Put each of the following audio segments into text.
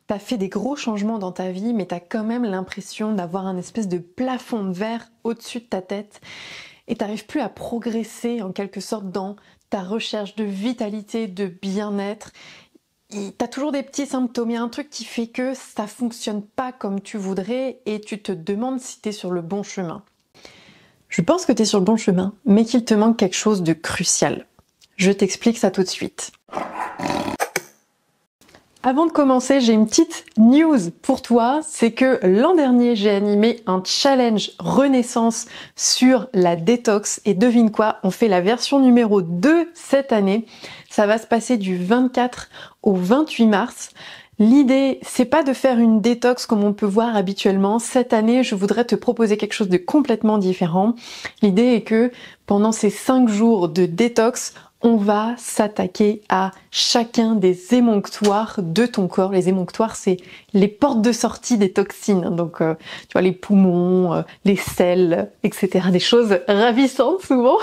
T'as fait des gros changements dans ta vie, mais t'as quand même l'impression d'avoir un espèce de plafond de verre au-dessus de ta tête et t'arrives plus à progresser en quelque sorte dans ta recherche de vitalité, de bien-être. T'as toujours des petits symptômes, il y a un truc qui fait que ça fonctionne pas comme tu voudrais et tu te demandes si t'es sur le bon chemin. Je pense que t'es sur le bon chemin, mais qu'il te manque quelque chose de crucial. Je t'explique ça tout de suite. Avant de commencer, j'ai une petite news pour toi, c'est que l'an dernier, j'ai animé un challenge Renaissance sur la détox et devine quoi, on fait la version numéro 2 cette année. Ça va se passer du 24 au 28 mars. L'idée, c'est pas de faire une détox comme on peut voir habituellement. Cette année, je voudrais te proposer quelque chose de complètement différent. L'idée est que pendant ces 5 jours de détox, on va s'attaquer à chacun des émonctoires de ton corps. Les émonctoires, c'est les portes de sortie des toxines. Donc, tu vois, les poumons, les selles, etc. Des choses ravissantes souvent.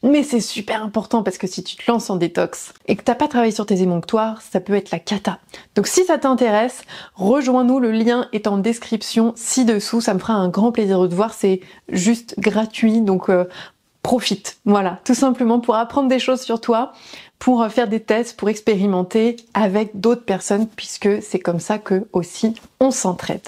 Mais c'est super important parce que si tu te lances en détox et que t'as pas travaillé sur tes émonctoires, ça peut être la cata. Donc si ça t'intéresse, rejoins-nous, le lien est en description ci-dessous. Ça me fera un grand plaisir de te voir, c'est juste gratuit. Donc profite, voilà, tout simplement pour apprendre des choses sur toi, pour faire des tests, pour expérimenter avec d'autres personnes, puisque c'est comme ça que aussi on s'entraide.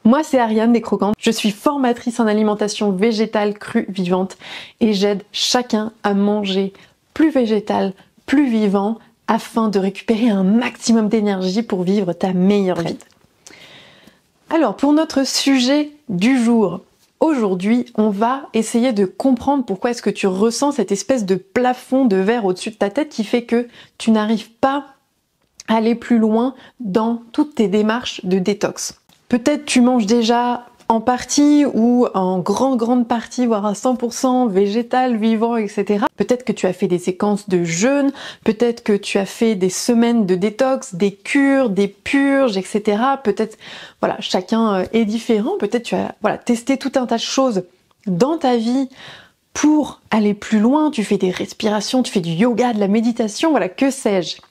Moi, c'est Ariane des Croquantes, je suis formatrice en alimentation végétale crue vivante et j'aide chacun à manger plus végétal, plus vivant, afin de récupérer un maximum d'énergie pour vivre ta meilleure vie. Alors, pour notre sujet du jour, aujourd'hui, on va essayer de comprendre pourquoi est-ce que tu ressens cette espèce de plafond de verre au-dessus de ta tête qui fait que tu n'arrives pas à aller plus loin dans toutes tes démarches de détox. Peut-être tu manges déjà en partie ou en grande partie, voire à 100% végétal, vivant, etc. Peut-être que tu as fait des séquences de jeûne, peut-être que tu as fait des semaines de détox, des cures, des purges, etc. Peut-être, voilà, chacun est différent. Peut-être tu as, testé tout un tas de choses dans ta vie pour aller plus loin. Tu fais des respirations, tu fais du yoga, de la méditation, voilà, que sais-je.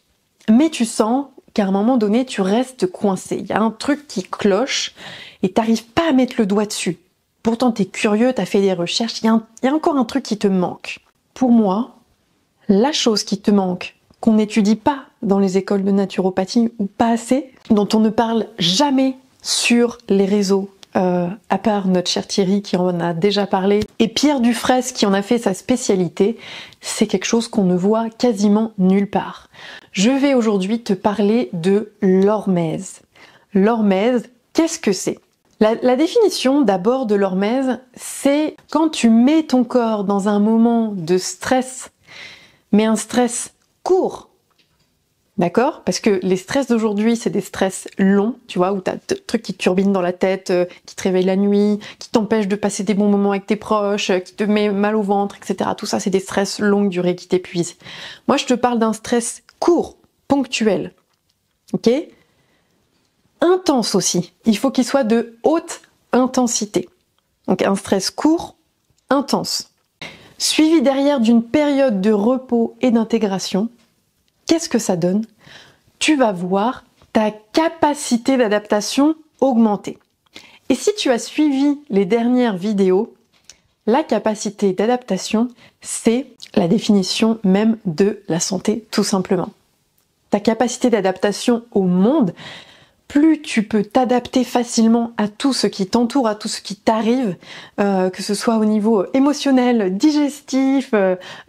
Mais tu sens qu'à un moment donné, tu restes coincé. Il y a un truc qui cloche et t'arrives pas à mettre le doigt dessus. Pourtant, t'es curieux, t'as fait des recherches, il y a encore un truc qui te manque. Pour moi, la chose qui te manque, qu'on n'étudie pas dans les écoles de naturopathie ou pas assez, dont on ne parle jamais sur les réseaux, à part notre cher Thierry qui en a déjà parlé, et Pierre Dufresne qui en a fait sa spécialité, c'est quelque chose qu'on ne voit quasiment nulle part. Je vais aujourd'hui te parler de l'hormèse. L'hormèse, qu'est-ce que c'est ? La définition d'abord de l'hormèse, c'est quand tu mets ton corps dans un moment de stress, mais un stress court. D'accord ? Parce que les stress d'aujourd'hui, c'est des stress longs, tu vois, où t'as des trucs qui te turbinent dans la tête, qui te réveillent la nuit, qui t'empêchent de passer des bons moments avec tes proches, qui te met mal au ventre, etc. Tout ça, c'est des stress longue durée qui t'épuisent. Moi, je te parle d'un stress court, ponctuel. Ok ? Intense aussi. Il faut qu'il soit de haute intensité. Donc un stress court, intense. Suivi derrière d'une période de repos et d'intégration. Qu'est-ce que ça donne ? Tu vas voir ta capacité d'adaptation augmenter. Et si tu as suivi les dernières vidéos, la capacité d'adaptation, c'est la définition même de la santé, tout simplement. Ta capacité d'adaptation au monde, plus tu peux t'adapter facilement à tout ce qui t'entoure, à tout ce qui t'arrive, que ce soit au niveau émotionnel, digestif,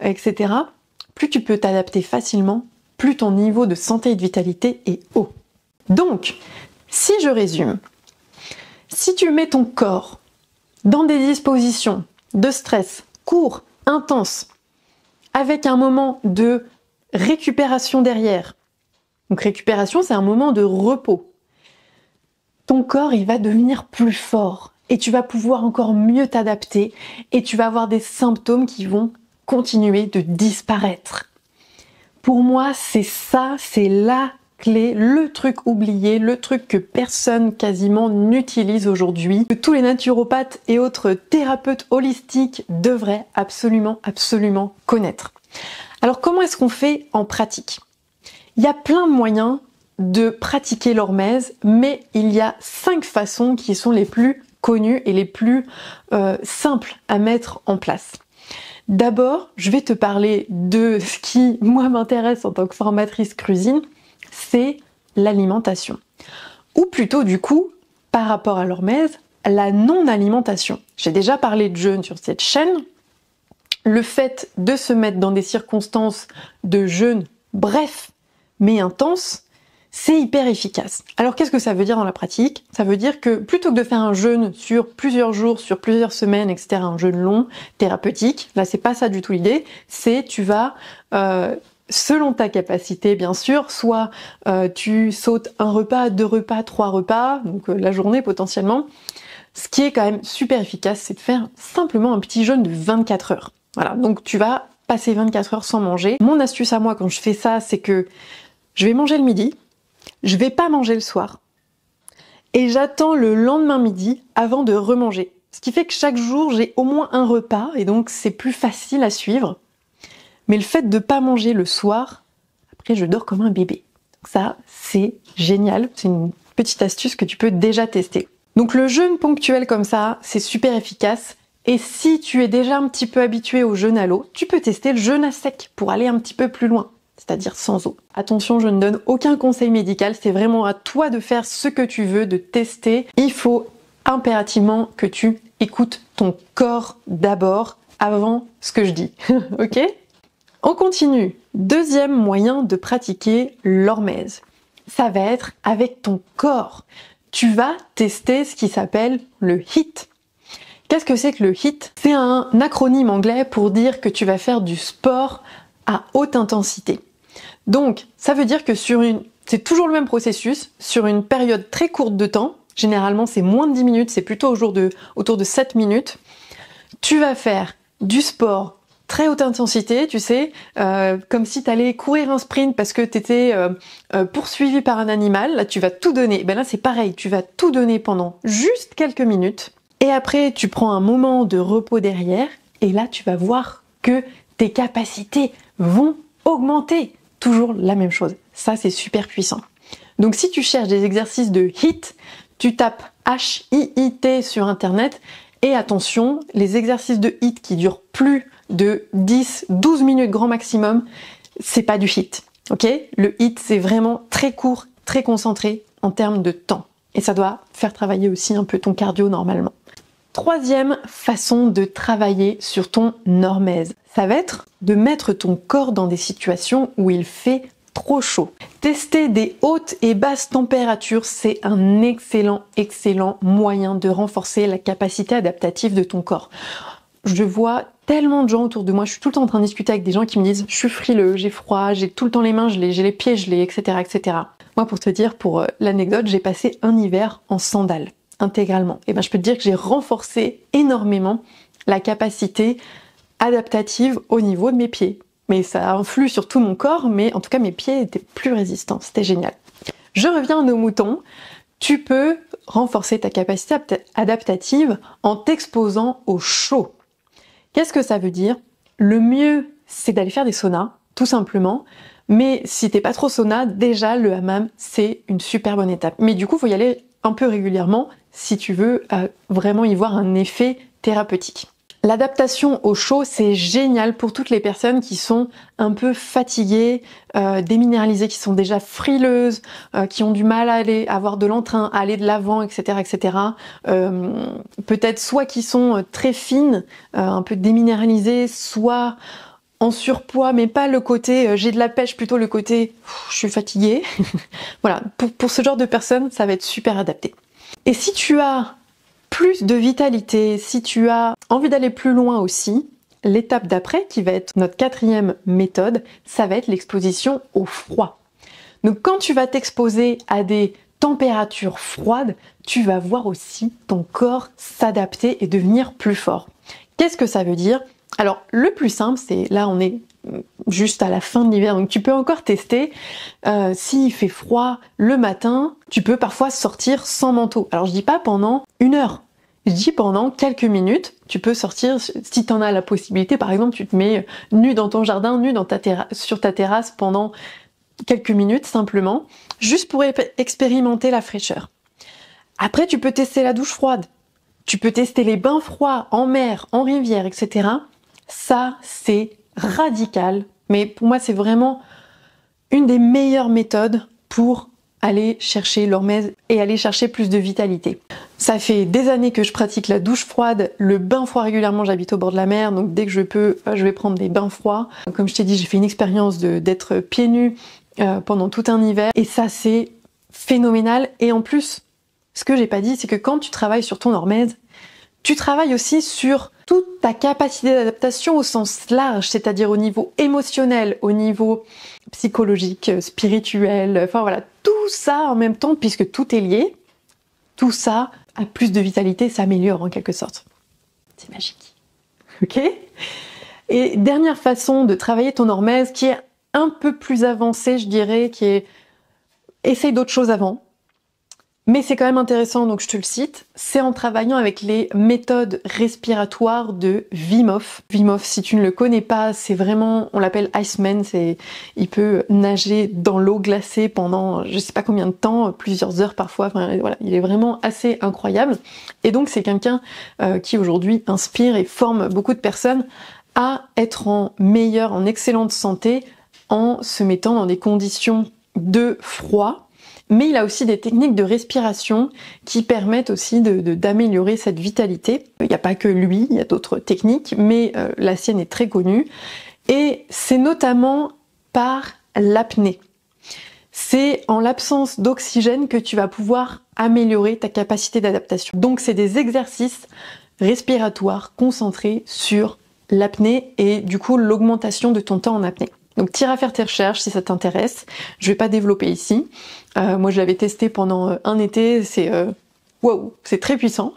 etc., plus tu peux t'adapter facilement, plus ton niveau de santé et de vitalité est haut. Donc, si je résume, si tu mets ton corps dans des dispositions de stress court, intense, avec un moment de récupération derrière, donc récupération, c'est un moment de repos, ton corps, il va devenir plus fort et tu vas pouvoir encore mieux t'adapter et tu vas avoir des symptômes qui vont continuer de disparaître. Pour moi, c'est ça, c'est la clé, le truc oublié, le truc que personne quasiment n'utilise aujourd'hui, que tous les naturopathes et autres thérapeutes holistiques devraient absolument connaître. Alors comment est-ce qu'on fait en pratique ? Il y a plein de moyens de pratiquer l'hormèse, mais il y a 5 façons qui sont les plus connues et les plus simples à mettre en place. D'abord, je vais te parler de ce qui, moi, m'intéresse en tant que formatrice cuisine, c'est l'alimentation. Ou plutôt, du coup, par rapport à l'hormèse, la non-alimentation. J'ai déjà parlé de jeûne sur cette chaîne. Le fait de se mettre dans des circonstances de jeûne bref mais intense, c'est hyper efficace. Alors qu'est-ce que ça veut dire dans la pratique? Ça veut dire que plutôt que de faire un jeûne sur plusieurs jours, sur plusieurs semaines, etc., un jeûne long, thérapeutique, là c'est pas ça du tout l'idée, c'est tu vas, selon ta capacité bien sûr, soit tu sautes un repas, 2 repas, 3 repas, donc la journée potentiellement. Ce qui est quand même super efficace, c'est de faire simplement un petit jeûne de 24 heures. Voilà, donc tu vas passer 24 heures sans manger. Mon astuce à moi quand je fais ça, c'est que je vais manger le midi, je vais pas manger le soir, et j'attends le lendemain midi avant de remanger. Ce qui fait que chaque jour, j'ai au moins un repas, et donc c'est plus facile à suivre. Mais le fait de pas manger le soir, après je dors comme un bébé. Donc ça, c'est génial, c'est une petite astuce que tu peux déjà tester. Donc le jeûne ponctuel comme ça, c'est super efficace. Et si tu es déjà un petit peu habitué au jeûne à l'eau, tu peux tester le jeûne à sec pour aller un petit peu plus loin, c'est-à-dire sans eau. Attention, je ne donne aucun conseil médical, c'est vraiment à toi de faire ce que tu veux, de tester. Il faut impérativement que tu écoutes ton corps d'abord, avant ce que je dis, ok? On continue. Deuxième moyen de pratiquer l'hormèse, ça va être avec ton corps. Tu vas tester ce qui s'appelle le HIIT. Qu'est-ce que c'est que le HIIT? C'est un acronyme anglais pour dire que tu vas faire du sport à haute intensité. Donc, ça veut dire que c'est toujours le même processus, sur une période très courte de temps, généralement c'est moins de 10 minutes, c'est plutôt autour de 7 minutes, tu vas faire du sport très haute intensité, tu sais, comme si tu allais courir un sprint parce que tu étais poursuivi par un animal, là tu vas tout donner. Ben là c'est pareil, tu vas tout donner pendant juste quelques minutes. Et après, tu prends un moment de repos derrière, et là, tu vas voir que tes capacités vont augmenter. Toujours la même chose. Ça, c'est super puissant. Donc, si tu cherches des exercices de HIIT, tu tapes HIIT sur Internet, et attention, les exercices de HIIT qui durent plus de 10-12 minutes grand maximum, c'est pas du HIIT. Ok? Le HIIT, c'est vraiment très court, très concentré en termes de temps. Et ça doit faire travailler aussi un peu ton cardio normalement. Troisième façon de travailler sur ton hormèse, ça va être de mettre ton corps dans des situations où il fait trop chaud. Tester des hautes et basses températures, c'est un excellent moyen de renforcer la capacité adaptative de ton corps. Je vois tellement de gens autour de moi, je suis tout le temps en train de discuter avec des gens qui me disent « je suis frileux, j'ai froid, j'ai tout le temps les mains gelées, j'ai les pieds gelés, etc. etc. » Moi, pour te dire, pour l'anecdote, j'ai passé un hiver en sandales, intégralement. Et ben, je peux te dire que j'ai renforcé énormément la capacité adaptative au niveau de mes pieds. Mais ça influe sur tout mon corps, mais en tout cas, mes pieds étaient plus résistants. C'était génial. Je reviens à nos moutons. Tu peux renforcer ta capacité adaptative en t'exposant au chaud. Qu'est-ce que ça veut dire? Le mieux, c'est d'aller faire des saunas, tout simplement. Mais si t'es pas trop sauna, déjà le hammam, c'est une super bonne étape. Mais du coup, il faut y aller un peu régulièrement si tu veux vraiment y voir un effet thérapeutique. L'adaptation au chaud, c'est génial pour toutes les personnes qui sont un peu fatiguées, déminéralisées, qui sont déjà frileuses, qui ont du mal à avoir de l'entrain, à aller de l'avant, etc., etc. Peut-être soit qui sont très fines, un peu déminéralisées, soit en surpoids, mais pas le côté j'ai de la pêche, plutôt le côté je suis fatiguée. Voilà, pour ce genre de personnes, ça va être super adapté. Et si tu as plus de vitalité, si tu as envie d'aller plus loin aussi, l'étape d'après, qui va être notre 4e méthode, ça va être l'exposition au froid. Donc quand tu vas t'exposer à des températures froides, tu vas voir aussi ton corps s'adapter et devenir plus fort. Qu'est-ce que ça veut dire? Alors le plus simple, c'est là on est juste à la fin de l'hiver, donc tu peux encore tester. S'il fait froid le matin, tu peux parfois sortir sans manteau. Alors je dis pas pendant 1 heure, je dis pendant quelques minutes. Tu peux sortir, si tu en as la possibilité, par exemple tu te mets nu dans ton jardin, nu sur ta terrasse pendant quelques minutes simplement, juste pour expérimenter la fraîcheur. Après, tu peux tester la douche froide, tu peux tester les bains froids en mer, en rivière, etc. Ça, c'est radical, mais pour moi, c'est vraiment une des meilleures méthodes pour aller chercher l'hormèse et aller chercher plus de vitalité. Ça fait des années que je pratique la douche froide, le bain froid régulièrement, j'habite au bord de la mer, donc dès que je peux, je vais prendre des bains froids. Comme je t'ai dit, j'ai fait une expérience d'être pieds nus pendant tout un hiver, et ça c'est phénoménal. Et en plus, ce que j'ai pas dit, c'est que quand tu travailles sur ton hormèse, tu travailles aussi sur toute ta capacité d'adaptation au sens large, c'est-à-dire au niveau émotionnel, au niveau psychologique, spirituel, enfin voilà, tout ça en même temps, puisque tout est lié, tout ça a plus de vitalité, s'améliore en quelque sorte. C'est magique. Ok ? Et dernière façon de travailler ton hormèse, qui est un peu plus avancée, je dirais, qui est essaye d'autres choses avant. Mais c'est quand même intéressant, donc je te le cite, c'est en travaillant avec les méthodes respiratoires de Wim Hof. Wim Hof, si tu ne le connais pas, c'est vraiment, on l'appelle Iceman, il peut nager dans l'eau glacée pendant je sais pas combien de temps, plusieurs heures parfois, enfin voilà, il est vraiment assez incroyable. Et donc c'est quelqu'un qui aujourd'hui inspire et forme beaucoup de personnes à être en excellente santé en se mettant dans des conditions de froid. Mais il a aussi des techniques de respiration qui permettent aussi d'améliorer cette vitalité. Il n'y a pas que lui, il y a d'autres techniques, mais la sienne est très connue. Et c'est notamment par l'apnée. C'est en l'absence d'oxygène que tu vas pouvoir améliorer ta capacité d'adaptation. Donc c'est des exercices respiratoires concentrés sur l'apnée et du coup l'augmentation de ton temps en apnée. Donc t'iras faire tes recherches si ça t'intéresse. Je vais pas développer ici. Moi je l'avais testé pendant un été, c'est wow, c'est très puissant.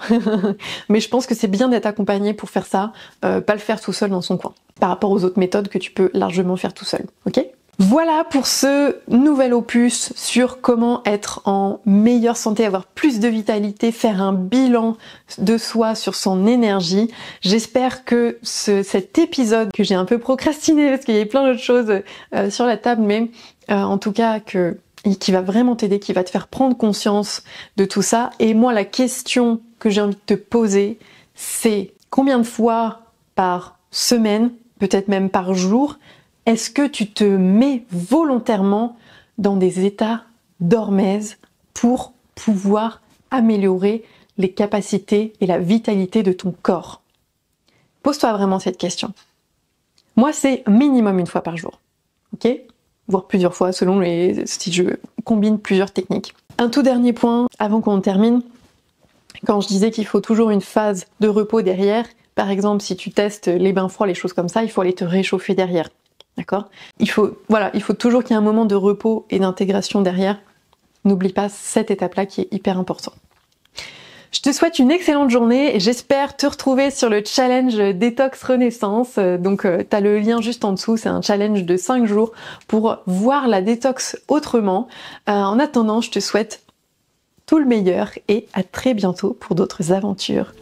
Mais je pense que c'est bien d'être accompagné pour faire ça, pas le faire tout seul dans son coin. Par rapport aux autres méthodes que tu peux largement faire tout seul, ok ? Voilà pour ce nouvel opus sur comment être en meilleure santé, avoir plus de vitalité, faire un bilan de soi sur son énergie. J'espère que cet épisode que j'ai un peu procrastiné parce qu'il y avait plein d'autres choses sur la table, mais en tout cas qui va vraiment t'aider, qui va te faire prendre conscience de tout ça. Et moi, la question que j'ai envie de te poser, c'est combien de fois par semaine, peut-être même par jour, est-ce que tu te mets volontairement dans des états d'hormèse pour pouvoir améliorer les capacités et la vitalité de ton corps? Pose-toi vraiment cette question. Moi, c'est minimum une fois par jour, ok ? Voire plusieurs fois selon si je combine plusieurs techniques. Un tout dernier point avant qu'on termine. Quand je disais qu'il faut toujours une phase de repos derrière, par exemple si tu testes les bains froids, les choses comme ça, il faut aller te réchauffer derrière. D'accord ? Il faut toujours qu'il y ait un moment de repos et d'intégration derrière. N'oublie pas cette étape-là qui est hyper importante. Je te souhaite une excellente journée et j'espère te retrouver sur le challenge Détox Renaissance. Donc tu as le lien juste en dessous, c'est un challenge de 5 jours pour voir la détox autrement. En attendant, je te souhaite tout le meilleur et à très bientôt pour d'autres aventures.